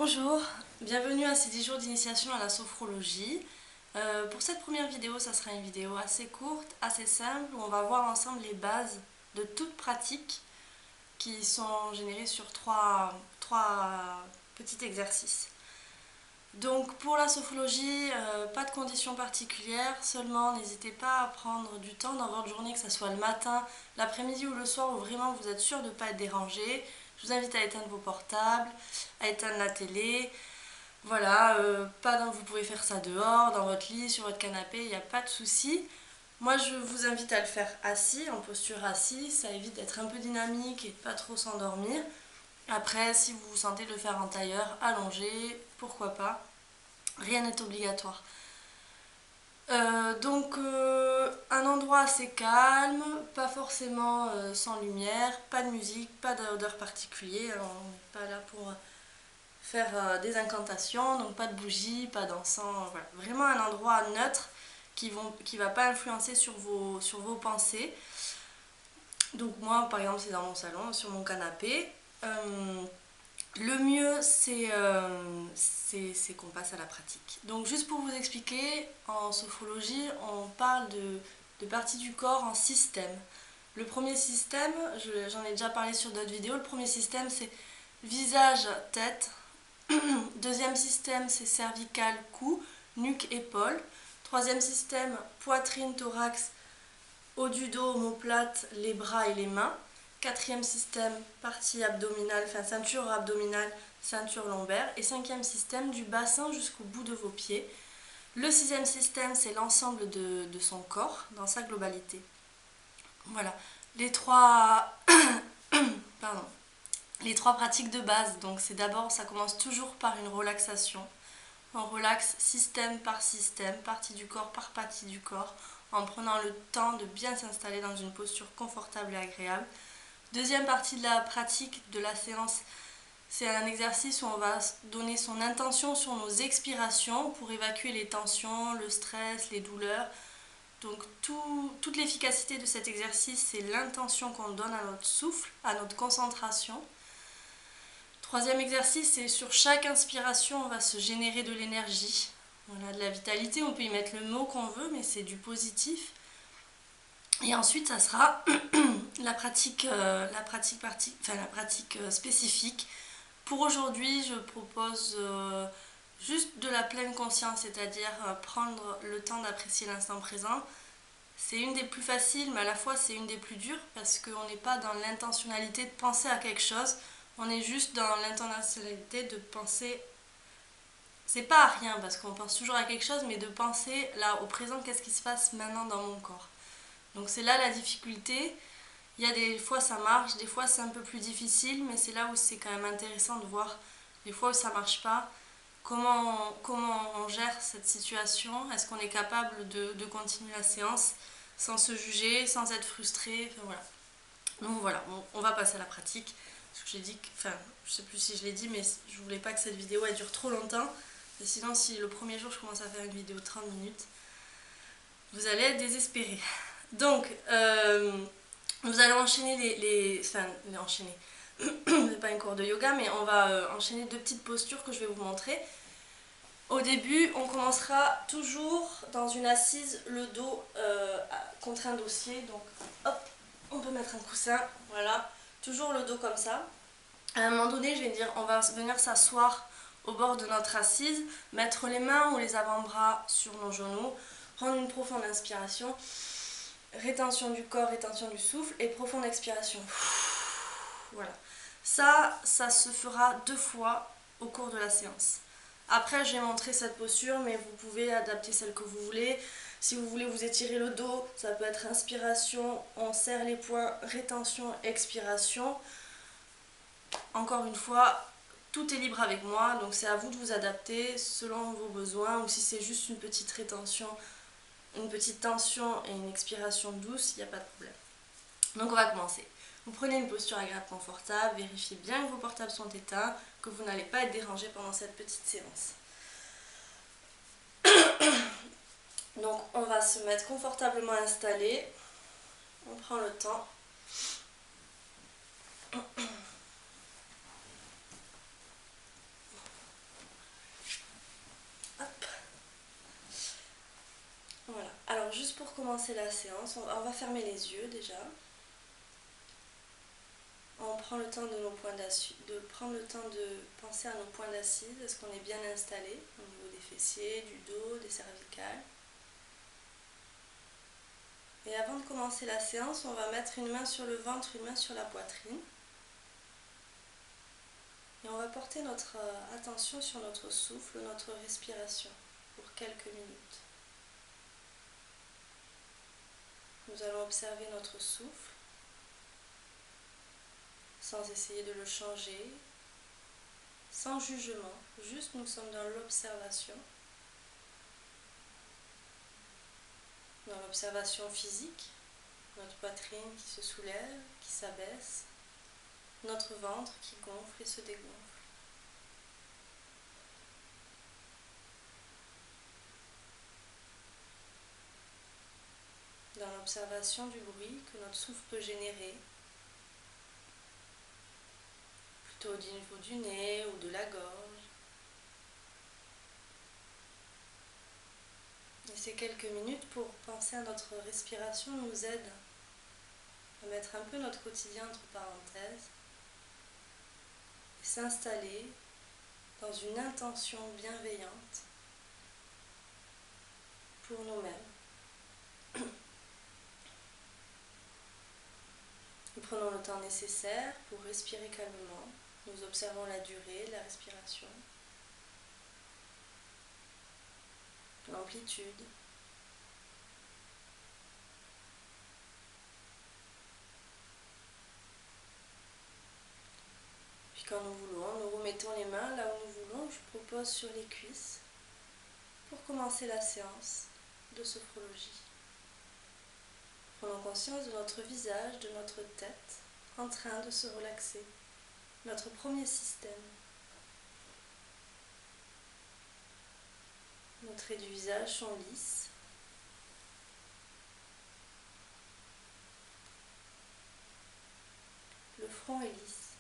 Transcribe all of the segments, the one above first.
Bonjour, bienvenue à ces 10 jours d'initiation à la sophrologie. Pour cette première vidéo, ça sera une vidéo assez courte, assez simple, où on va voir ensemble les bases de toute pratique qui sont générées sur trois petits exercices. Donc pour la sophrologie, pas de conditions particulières, seulement n'hésitez pas à prendre du temps dans votre journée, que ce soit le matin, l'après-midi ou le soir, où vraiment vous êtes sûr de ne pas être dérangé. Je vous invite à éteindre vos portables, à éteindre la télé. Voilà, vous pouvez faire ça dehors, dans votre lit, sur votre canapé, il n'y a pas de souci. Moi, je vous invite à le faire assis, en posture assise, ça évite d'être un peu dynamique et de pas trop s'endormir. Après, si vous vous sentez de le faire en tailleur, allongé, pourquoi pas. Rien n'est obligatoire. Un endroit assez calme, pas forcément sans lumière, pas de musique, pas d'odeur particulière. On n'est pas là pour faire des incantations, donc pas de bougies, pas d'encens, voilà. Vraiment un endroit neutre qui va pas influencer sur vos pensées. Donc moi par exemple c'est dans mon salon, sur mon canapé. Le mieux c'est qu'on passe à la pratique. Donc juste pour vous expliquer, en sophrologie on parle de parties du corps en système. Le premier système, j'en ai déjà parlé sur d'autres vidéos, le premier système c'est visage, tête. Deuxième système, c'est cervical, cou, nuque, épaule. Troisième système, poitrine, thorax, haut du dos, omoplate, les bras et les mains. Quatrième système, partie abdominale, enfin ceinture abdominale, ceinture lombaire. Et cinquième système, du bassin jusqu'au bout de vos pieds. Le sixième système, c'est l'ensemble de son corps dans sa globalité. Voilà. Les trois... Pardon. Les trois pratiques de base, donc c'est d'abord, ça commence toujours par une relaxation. On relaxe système par système, partie du corps par partie du corps, en prenant le temps de bien s'installer dans une posture confortable et agréable. Deuxième partie de la pratique de la séance, c'est un exercice où on va donner son intention sur nos expirations pour évacuer les tensions, le stress, les douleurs. Donc toute l'efficacité de cet exercice, c'est l'intention qu'on donne à notre souffle, à notre concentration. Troisième exercice, c'est sur chaque inspiration, on va se générer de l'énergie. Voilà, de la vitalité, on peut y mettre le mot qu'on veut, mais c'est du positif. Et ensuite, ça sera la pratique spécifique. Pour aujourd'hui, je propose juste de la pleine conscience, c'est-à-dire prendre le temps d'apprécier l'instant présent. C'est une des plus faciles, mais à la fois c'est une des plus dures parce qu'on n'est pas dans l'intentionnalité de penser à quelque chose, on est juste dans l'intentionnalité de penser, c'est pas à rien parce qu'on pense toujours à quelque chose, mais de penser là au présent, qu'est-ce qui se passe maintenant dans mon corps. Donc c'est là la difficulté. Il y a des fois ça marche, des fois c'est un peu plus difficile, mais c'est là où c'est quand même intéressant de voir les fois où ça marche pas, comment on gère cette situation, est-ce qu'on est capable de continuer la séance sans se juger, sans être frustré, enfin, voilà. Donc voilà, on va passer à la pratique. Parce que j'ai dit, je sais plus si je l'ai dit, mais je voulais pas que cette vidéo elle dure trop longtemps. Et sinon, si le premier jour je commence à faire une vidéo de 30 minutes, vous allez être désespérés. Donc, nous allons enchaîner enchaîner. C'est pas un cours de yoga, mais on va enchaîner deux petites postures que je vais vous montrer. Au début, on commencera toujours dans une assise, le dos contre un dossier. Donc, hop, on peut mettre un coussin, voilà. Toujours le dos comme ça. À un moment donné, je vais dire, on va venir s'asseoir au bord de notre assise, mettre les mains ou les avant-bras sur nos genoux, prendre une profonde inspiration, rétention du corps, rétention du souffle et profonde expiration. Voilà. Ça se fera 2 fois au cours de la séance. Après, je vais montrer cette posture, mais vous pouvez adapter celle que vous voulez. Si vous voulez vous étirer le dos, ça peut être inspiration, on serre les poings, rétention, expiration. Encore une fois, tout est libre avec moi, donc c'est à vous de vous adapter selon vos besoins, ou si c'est juste une petite rétention, une petite tension et une expiration douce, il n'y a pas de problème. Donc on va commencer. Vous prenez une posture agréable, confortable, vérifiez bien que vos portables sont éteints, que vous n'allez pas être dérangé pendant cette petite séance. Donc on va se mettre confortablement installé, on prend le temps. commencer la séance, on va fermer les yeux déjà. On prend le temps de prendre le temps de penser à nos points d'assise. Est-ce qu'on est bien installé au niveau des fessiers, du dos, des cervicales? Et avant de commencer la séance, on va mettre une main sur le ventre, une main sur la poitrine. Et on va porter notre attention sur notre souffle, notre respiration pour quelques minutes. Nous allons observer notre souffle sans essayer de le changer, sans jugement, juste nous sommes dans l'observation. Dans l'observation physique, notre poitrine qui se soulève, qui s'abaisse, notre ventre qui gonfle et se dégonfle. Dans l'observation du bruit que notre souffle peut générer, plutôt au niveau du nez ou de la gorge. Et ces quelques minutes pour penser à notre respiration nous aident à mettre un peu notre quotidien entre parenthèses et s'installer dans une intention bienveillante pour nous-mêmes. Nous prenons le temps nécessaire pour respirer calmement. Nous observons la durée de la respiration, l'amplitude. Puis quand nous voulons, nous remettons les mains là où nous voulons. Je propose sur les cuisses pour commencer la séance de sophrologie. Prenons conscience de notre visage, de notre tête en train de se relaxer. Notre premier système. Nos traits du visage sont lisses. Le front est lisse.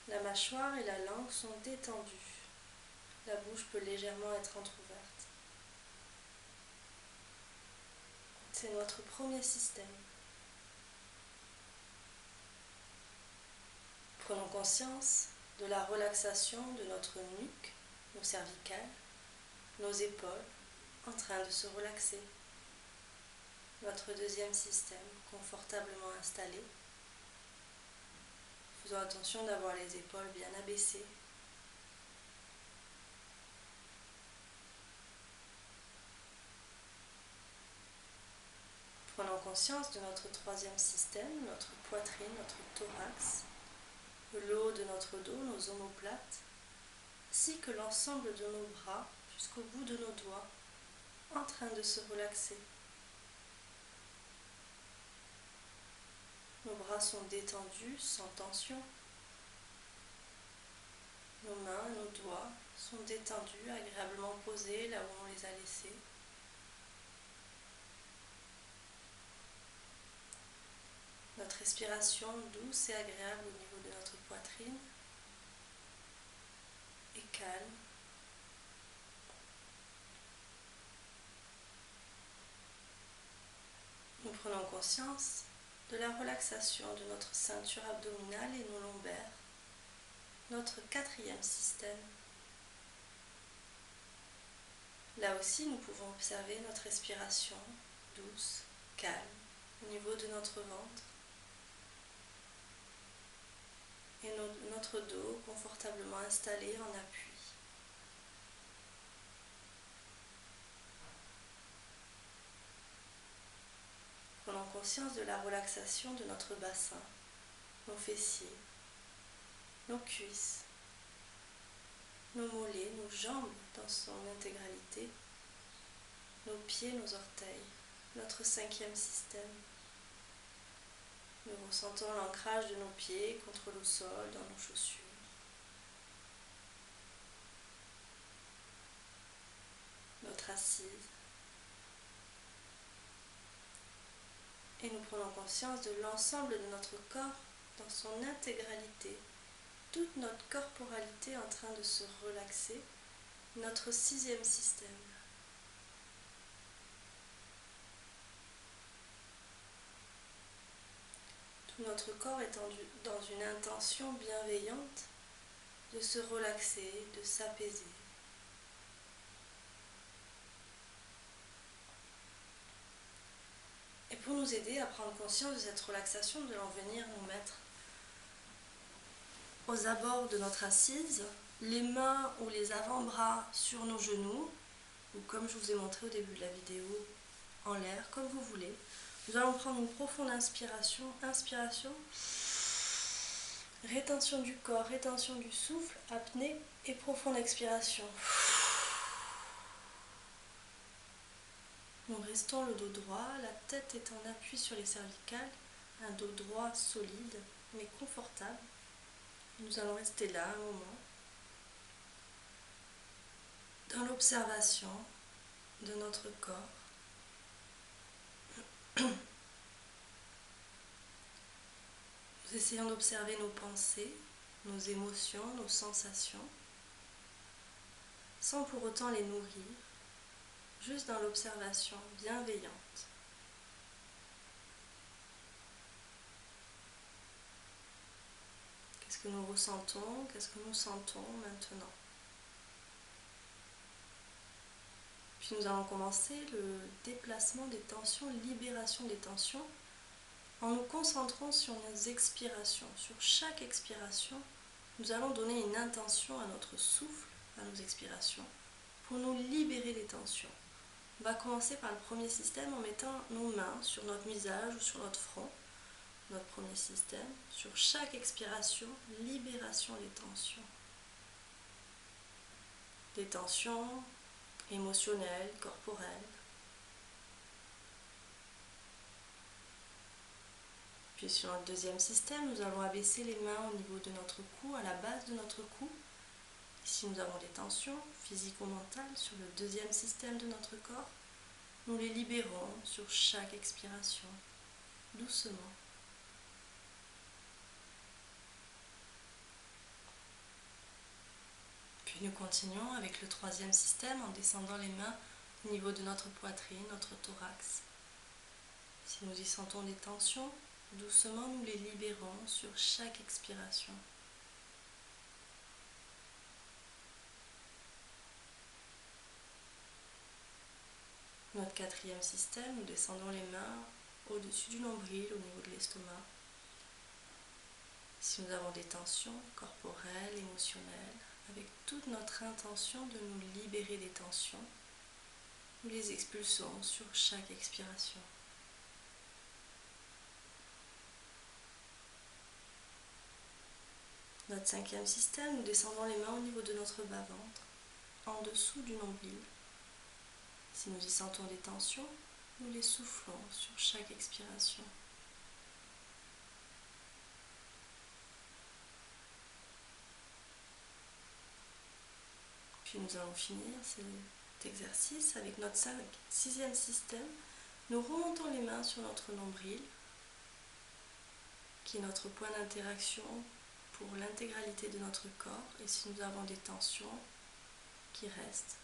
La mâchoire et la langue sont détendues. La bouche peut légèrement être entrouverte. C'est notre premier système. Prenons conscience de la relaxation de notre nuque, nos cervicales, nos épaules en train de se relaxer. Notre deuxième système, confortablement installé. Faisons attention d'avoir les épaules bien abaissées. Prenons conscience de notre troisième système, notre poitrine, notre thorax, le haut de notre dos, nos omoplates, ainsi que l'ensemble de nos bras jusqu'au bout de nos doigts, en train de se relaxer. Nos bras sont détendus, sans tension. Nos mains, nos doigts sont détendus, agréablement posés là où on les a laissés. Notre respiration douce et agréable au niveau de notre poitrine est calme. Nous prenons conscience de la relaxation de notre ceinture abdominale et nos lombaires, notre quatrième système. Là aussi, nous pouvons observer notre respiration douce, calme, au niveau de notre ventre et notre dos confortablement installé en appui. Prenons conscience de la relaxation de notre bassin, nos fessiers, nos cuisses, nos mollets, nos jambes dans son intégralité, nos pieds, nos orteils, notre cinquième système. Nous ressentons l'ancrage de nos pieds contre le sol dans nos chaussures. Notre assise. Et nous prenons conscience de l'ensemble de notre corps dans son intégralité. Toute notre corporalité en train de se relaxer. Notre sixième système. Notre corps est dans une intention bienveillante de se relaxer, de s'apaiser. Et pour nous aider à prendre conscience de cette relaxation, nous allons venir nous mettre aux abords de notre assise, les mains ou les avant-bras sur nos genoux, ou comme je vous ai montré au début de la vidéo, en l'air, comme vous voulez. Nous allons prendre une profonde inspiration, rétention du corps, rétention du souffle, apnée et profonde expiration. Nous restons le dos droit, la tête est en appui sur les cervicales, un dos droit solide mais confortable. Nous allons rester là un moment, dans l'observation de notre corps. Nous essayons d'observer nos pensées, nos émotions, nos sensations, sans pour autant les nourrir, juste dans l'observation bienveillante. Qu'est-ce que nous ressentons? Qu'est-ce que nous sentons maintenant? Puis nous allons commencer le déplacement des tensions, libération des tensions, en nous concentrant sur nos expirations. Sur chaque expiration, nous allons donner une intention à notre souffle, à nos expirations, pour nous libérer des tensions. On va commencer par le premier système en mettant nos mains sur notre visage ou sur notre front. Notre premier système, sur chaque expiration, libération des tensions. Des tensions émotionnelles, corporelles. Puis sur notre deuxième système, nous allons abaisser les mains au niveau de notre cou, à la base de notre cou. Ici, nous avons des tensions physiques ou mentales sur le deuxième système de notre corps. Nous les libérons sur chaque expiration, doucement. Puis nous continuons avec le troisième système en descendant les mains au niveau de notre poitrine, notre thorax. Si nous y sentons des tensions, doucement nous les libérons sur chaque expiration. Notre quatrième système, nous descendons les mains au-dessus du nombril, au niveau de l'estomac. Si nous avons des tensions corporelles, émotionnelles, avec toute notre intention de nous libérer des tensions, nous les expulsons sur chaque expiration. Notre cinquième système, nous descendons les mains au niveau de notre bas-ventre, en dessous du nombril. Si nous y sentons des tensions, nous les soufflons sur chaque expiration. Puis nous allons finir cet exercice avec notre sixième système. Nous remontons les mains sur notre nombril, qui est notre point d'interaction pour l'intégralité de notre corps. Et si nous avons des tensions qui restent,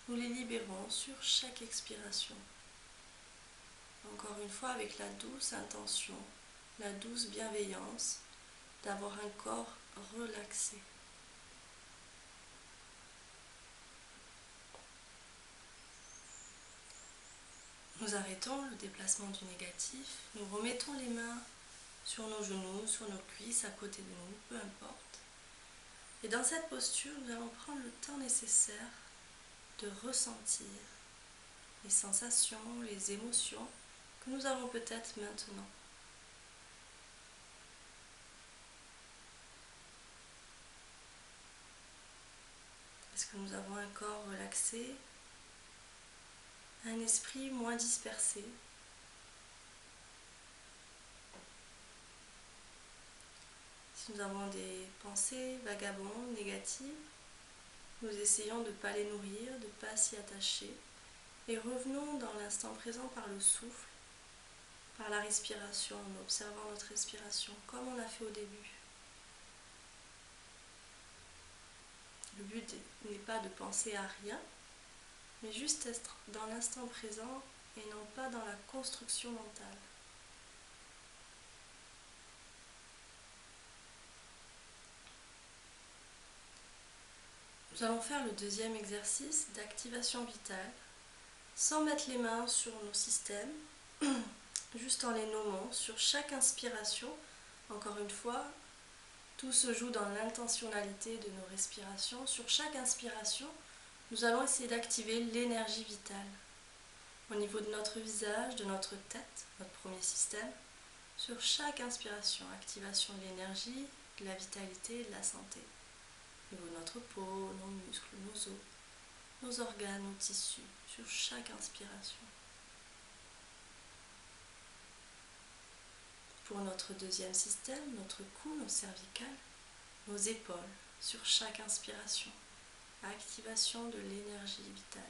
nous les libérons sur chaque expiration. Encore une fois, avec la douce intention, la douce bienveillance d'avoir un corps relaxé. Nous arrêtons le déplacement du négatif, nous remettons les mains sur nos genoux, sur nos cuisses, à côté de nous, peu importe. Et dans cette posture, nous allons prendre le temps nécessaire de ressentir les sensations, les émotions que nous avons peut-être maintenant. Est-ce que nous avons un corps relaxé, un esprit moins dispersé? Si nous avons des pensées vagabondes, négatives, nous essayons de ne pas les nourrir, de ne pas s'y attacher et revenons dans l'instant présent par le souffle, par la respiration, en observant notre respiration comme on l'a fait au début. Le but n'est pas de penser à rien, mais juste être dans l'instant présent et non pas dans la construction mentale. Nous allons faire le deuxième exercice d'activation vitale sans mettre les mains sur nos systèmes, juste en les nommant sur chaque inspiration. Encore une fois, tout se joue dans l'intentionnalité de nos respirations. Sur chaque inspiration, nous allons essayer d'activer l'énergie vitale au niveau de notre visage, de notre tête, notre premier système. Sur chaque inspiration, activation de l'énergie, de la vitalité et de la santé. Au niveau de notre peau, nos muscles, nos os, nos organes, nos tissus, sur chaque inspiration. Pour notre deuxième système, notre cou, nos cervicales, nos épaules, sur chaque inspiration. Activation de l'énergie vitale.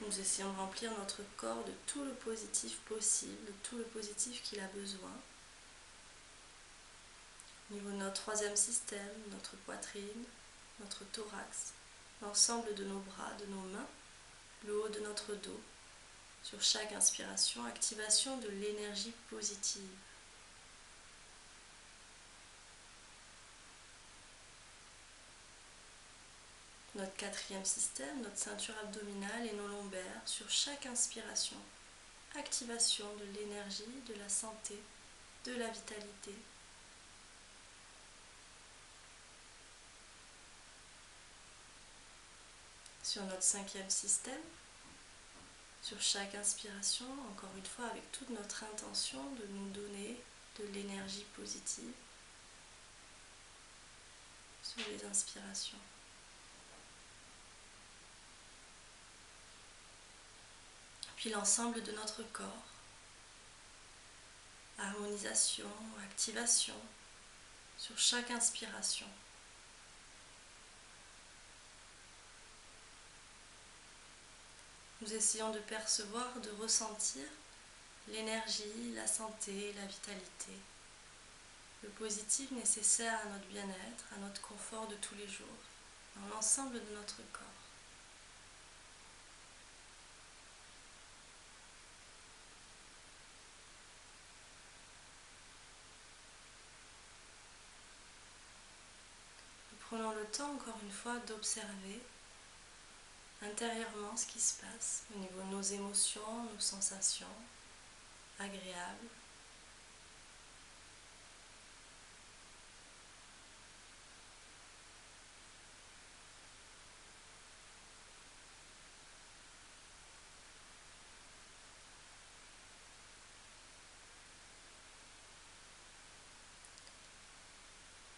Nous essayons de remplir notre corps de tout le positif possible, de tout le positif qu'il a besoin. Au niveau de notre troisième système, notre poitrine, notre thorax, l'ensemble de nos bras, de nos mains, le haut de notre dos. Sur chaque inspiration, activation de l'énergie positive. Notre quatrième système, notre ceinture abdominale et nos lombaires, sur chaque inspiration, activation de l'énergie, de la santé, de la vitalité. Sur notre cinquième système, sur chaque inspiration, encore une fois avec toute notre intention de nous donner de l'énergie positive sur les inspirations. Puis l'ensemble de notre corps, harmonisation, activation sur chaque inspiration. Nous essayons de percevoir, de ressentir l'énergie, la santé, la vitalité, le positif nécessaire à notre bien-être, à notre confort de tous les jours, dans l'ensemble de notre corps. Nous prenons le temps, encore une fois, d'observer intérieurement ce qui se passe au niveau de nos émotions, nos sensations agréables.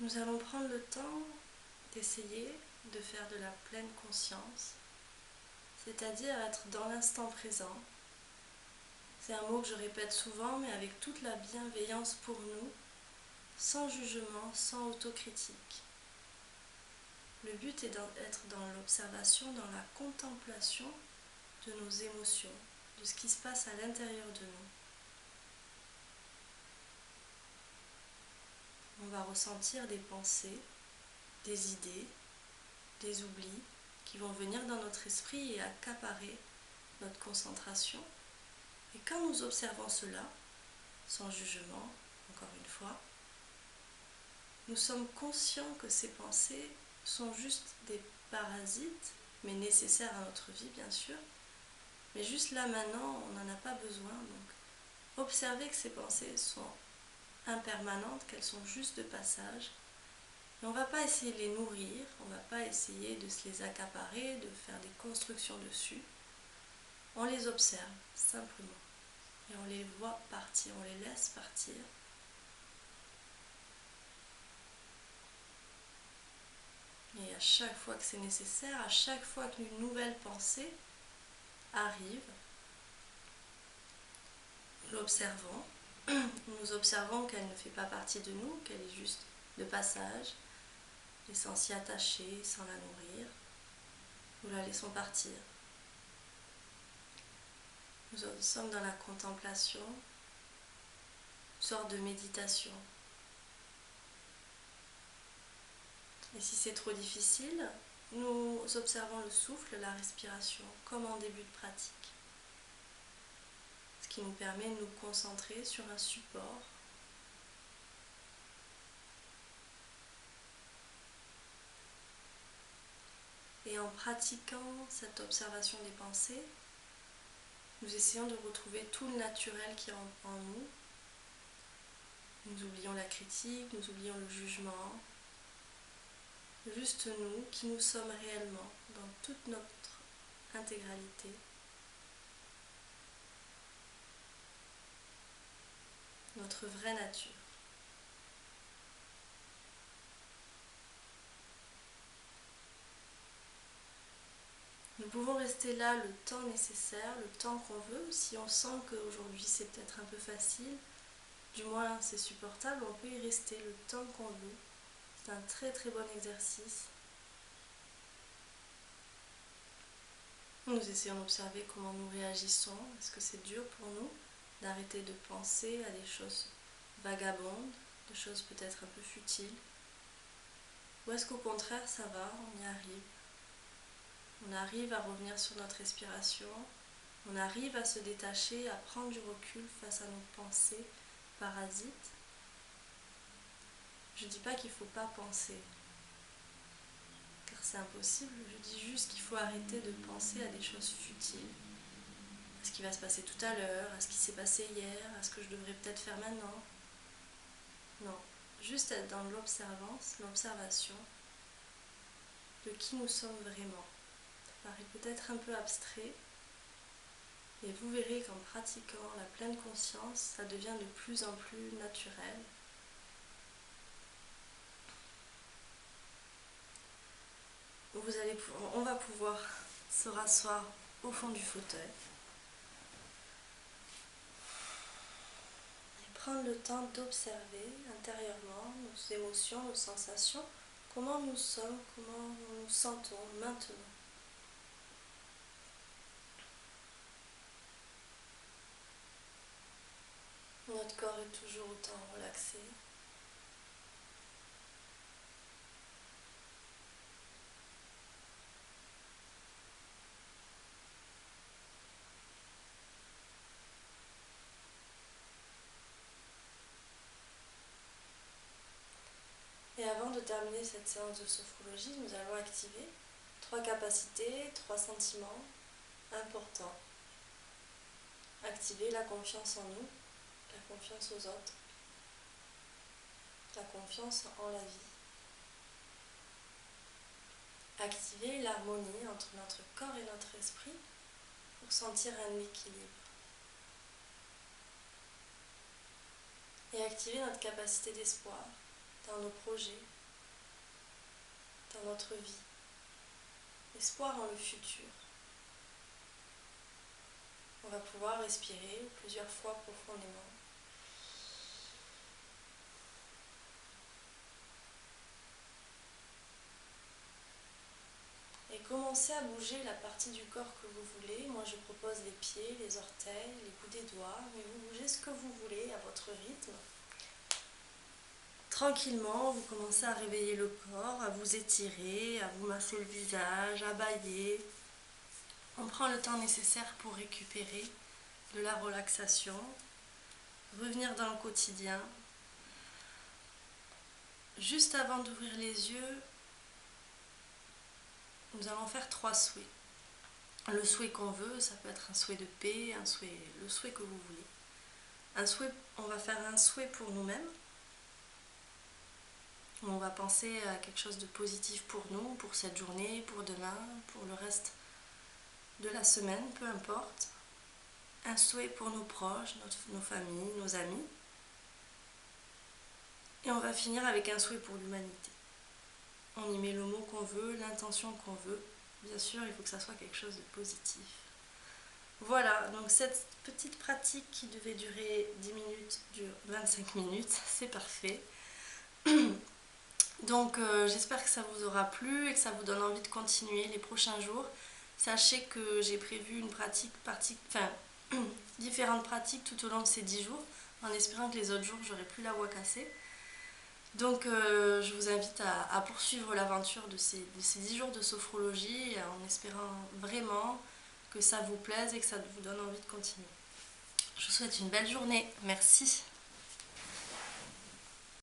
Nous allons prendre le temps d'essayer de faire de la pleine conscience, c'est-à-dire être dans l'instant présent. C'est un mot que je répète souvent, mais avec toute la bienveillance pour nous, sans jugement, sans autocritique. Le but est d'être dans l'observation, dans la contemplation de nos émotions, de ce qui se passe à l'intérieur de nous. On va ressentir des pensées, des idées, des oublis qui vont venir dans notre esprit et accaparer notre concentration. Et quand nous observons cela, sans jugement, encore une fois, nous sommes conscients que ces pensées sont juste des parasites, mais nécessaires à notre vie bien sûr. Mais juste là maintenant, on n'en a pas besoin. Donc observez que ces pensées sont impermanentes, qu'elles sont juste de passage. Et on ne va pas essayer de les nourrir, on ne va pas essayer de se les accaparer, de faire des constructions dessus. On les observe simplement. Et on les voit partir, on les laisse partir. Et à chaque fois que c'est nécessaire, à chaque fois qu'une nouvelle pensée arrive, nous l'observons. Nous observons qu'elle ne fait pas partie de nous, qu'elle est juste de passage, et sans s'y attacher, sans la nourrir. Nous la laissons partir. Nous sommes dans la contemplation, une sorte de méditation. Et si c'est trop difficile, nous observons le souffle, la respiration, comme en début de pratique. Ce qui nous permet de nous concentrer sur un support. Et en pratiquant cette observation des pensées, nous essayons de retrouver tout le naturel qui est en nous. Nous oublions la critique, nous oublions le jugement. Juste nous, qui nous sommes réellement dans toute notre intégralité. Notre vraie nature. Nous pouvons rester là le temps nécessaire, le temps qu'on veut. Si on sent qu'aujourd'hui c'est peut-être un peu facile, du moins c'est supportable, on peut y rester le temps qu'on veut. C'est un très très bon exercice. Nous essayons d'observer comment nous réagissons. Est-ce que c'est dur pour nous d'arrêter de penser à des choses vagabondes, des choses peut-être un peu futiles? Ou est-ce qu'au contraire ça va, on y arrive? On arrive à revenir sur notre respiration, on arrive à se détacher, à prendre du recul face à nos pensées parasites. Je ne dis pas qu'il ne faut pas penser, car c'est impossible. Je dis juste qu'il faut arrêter de penser à des choses futiles, à ce qui va se passer tout à l'heure, à ce qui s'est passé hier, à ce que je devrais peut-être faire maintenant. Non, juste être dans l'observance, l'observation de qui nous sommes vraiment. Ça paraît peut-être un peu abstrait, et vous verrez qu'en pratiquant la pleine conscience, ça devient de plus en plus naturel. On va pouvoir se rasseoir au fond du fauteuil et prendre le temps d'observer intérieurement nos émotions, nos sensations, comment nous sommes, comment nous nous sentons maintenant. Notre corps est toujours autant relaxé. Et avant de terminer cette séance de sophrologie, nous allons activer 3 capacités, 3 sentiments importants. Activer la confiance en nous, la confiance aux autres, la confiance en la vie. Activer l'harmonie entre notre corps et notre esprit pour sentir un équilibre. Et activer notre capacité d'espoir dans nos projets, dans notre vie. Espoir en le futur. On va pouvoir respirer plusieurs fois profondément. Et commencez à bouger la partie du corps que vous voulez. Moi je propose les pieds, les orteils, les bouts des doigts, mais vous bougez ce que vous voulez à votre rythme. Tranquillement, vous commencez à réveiller le corps, à vous étirer, à vous masser le visage, à bâiller. On prend le temps nécessaire pour récupérer de la relaxation, revenir dans le quotidien. Juste avant d'ouvrir les yeux, nous allons faire 3 souhaits. Le souhait qu'on veut, ça peut être un souhait de paix, le souhait que vous voulez. On va faire un souhait pour nous-mêmes. On va penser à quelque chose de positif pour nous, pour cette journée, pour demain, pour le reste de la semaine, peu importe. Un souhait pour nos proches, nos familles, nos amis. Et on va finir avec un souhait pour l'humanité. On y met le mot qu'on veut, l'intention qu'on veut. Bien sûr, il faut que ça soit quelque chose de positif. Voilà, donc cette petite pratique qui devait durer 10 minutes dure 25 minutes, c'est parfait. Donc j'espère que ça vous aura plu et que ça vous donne envie de continuer les prochains jours. Sachez que j'ai prévu différentes pratiques tout au long de ces 10 jours, en espérant que les autres jours j'aurai plus la voix cassée. Donc je vous invite à poursuivre l'aventure de ces 10 jours de sophrologie en espérant vraiment que ça vous plaise et que ça vous donne envie de continuer. Je vous souhaite une belle journée. Merci.